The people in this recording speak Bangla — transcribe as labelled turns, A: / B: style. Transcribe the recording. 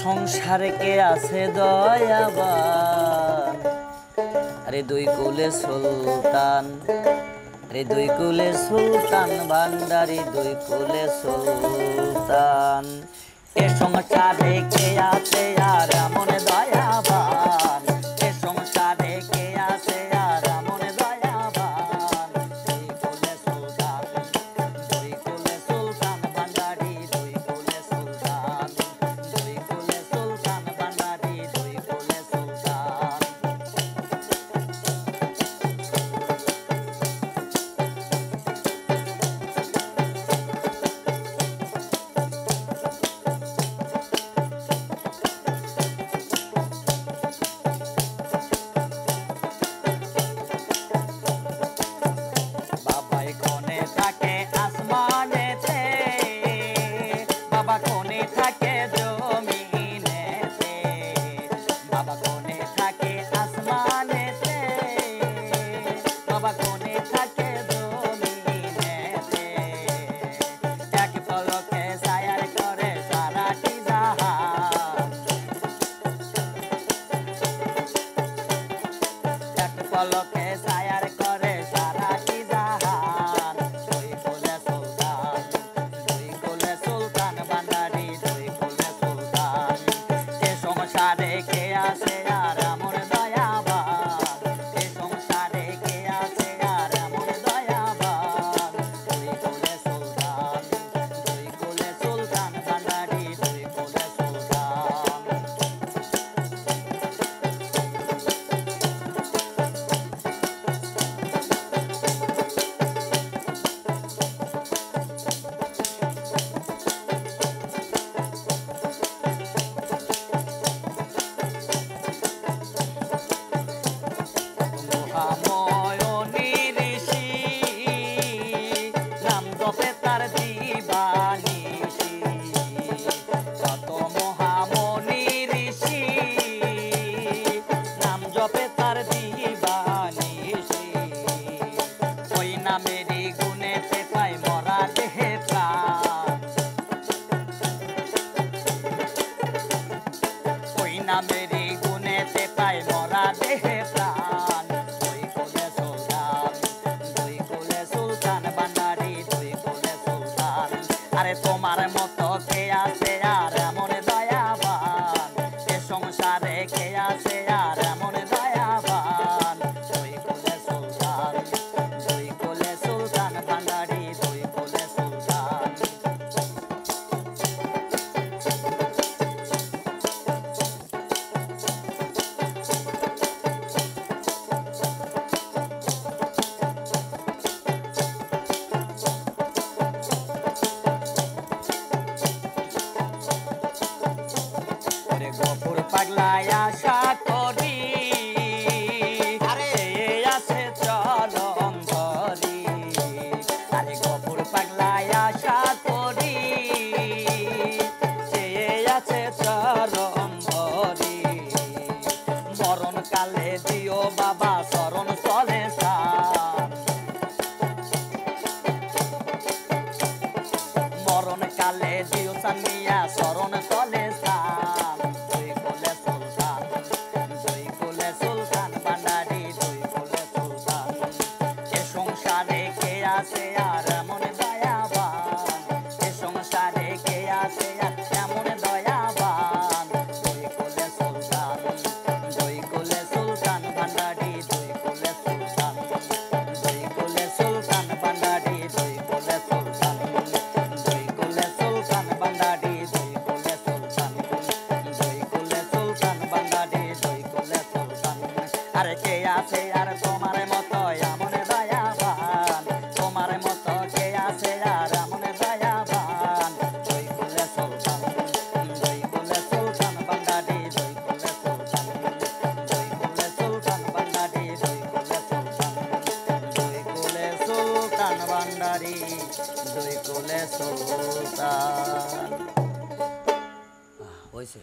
A: সংসারে কে আছে দয়াবান, আরে দুই কুলে সুলতান, আরে দুই কুলে সুলতান ভান্ডারি, দুই কুলে সুলতান। এ সংসারে কে আছে আর এমন দয়াবান, এ সংসারে কে আছে আর এমন দয়াবান, দুই কুলে সুলতান, দুই কুলে সুলতান ভান্ডারি, দুই কুলে সুলতান, দুই কুলে সুলতান ভান্ডারি, দুই কুলে সুলতান। বাবাই কোণে থাকে আসমানেতে, বাবা কোণে থাকে জমিনেতে, বাবা কোণে থাকে আসমানেতে, বাবা কোণে থাকে জমিনেতে। এক পলকে সায়ার করে সারাটি জাহান, এক পলকে সায়ার করে সারাটি জাহান, দুই কুলে সুলতান, দুই কুলে সুলতান ভান্ডারি, দুই কুলে সুলতান। এ সংসারে কে আছে আর এমন দয়াবান, এ সংসারে কে আছে আর এমন দয়াবান, দুই কুলে সুলতান, দুই কুলে সুলতান ভান্ডারি, দুই কুলে সুলতান। মহাময়নী ঋষি নাম জপে তার দিবানিশি, কত মহামণি ঋষি নাম জপে তার দিবানিশি। ওই নামেরই গুণেতে পায় মরা দেহে প্রাণ, ওই নামেরই গুণেতে পায় মরা দেহে প্রাণ, দুই কুলে সুলতান, দুই কুলে সুলতান ভান্ডারি, দুই কুলে সুলতান। আরে তোমার মতো কে আছে আর এমন দয়াবান, এ সংসারে কে আছে আর এমন দয়াবান, দুই কুলে সুলতান, দুই কুলে সুলতান ভান্ডারি, দুই কুলে সুলতান। ওরে গফুর পাগলায় আশা করি, আরে আছে চরণ ধরি, আরে গফুর পাগলায় আশা করি, সে আছে চরণ ধরি। মরণ কালে দিও বাবা শরণ চলে সান, মরণ কালে দিও সানিয়া শরণ চলে সান, দুই কুলে সুলতান, দুই কুলে সুলতান ভান্ডারি, দুই কুলে সুলতান। এ সংসারে কে আছে আর এমন দয়াবান, এ সংসারে কে আছে আর এমন দয়াবান, দুই কুলে সুলতান, দুই কুলে সুলতান ভান্ডারি, দুই কুলে সুলতান, দুই কুলে সুলতান ভান্ডারি, দুই কুলে সুলতান, দুই কুলে সুলতান ভান্ডারি, দুই কুলে সুলতান, দুই কুলে সুলতান ভান্ডারি, দুই কুলে সুলতান। আরে কে আছে আর তোমার মতো এমন দয়াবান, তোমার মতো কে আছে আর এমন দয়াবান, দুই কুলে সুলতান, দুই কুলে সুলতান ভান্ডারি, দুই কুলে সুলতান, দুই কুলে সুলতান ভান্ডারি, দুই কুলে সুলতান, দুই কুলে সুলতান ভান্ডারি, দুই কুলে সুলতান। হয়েছে।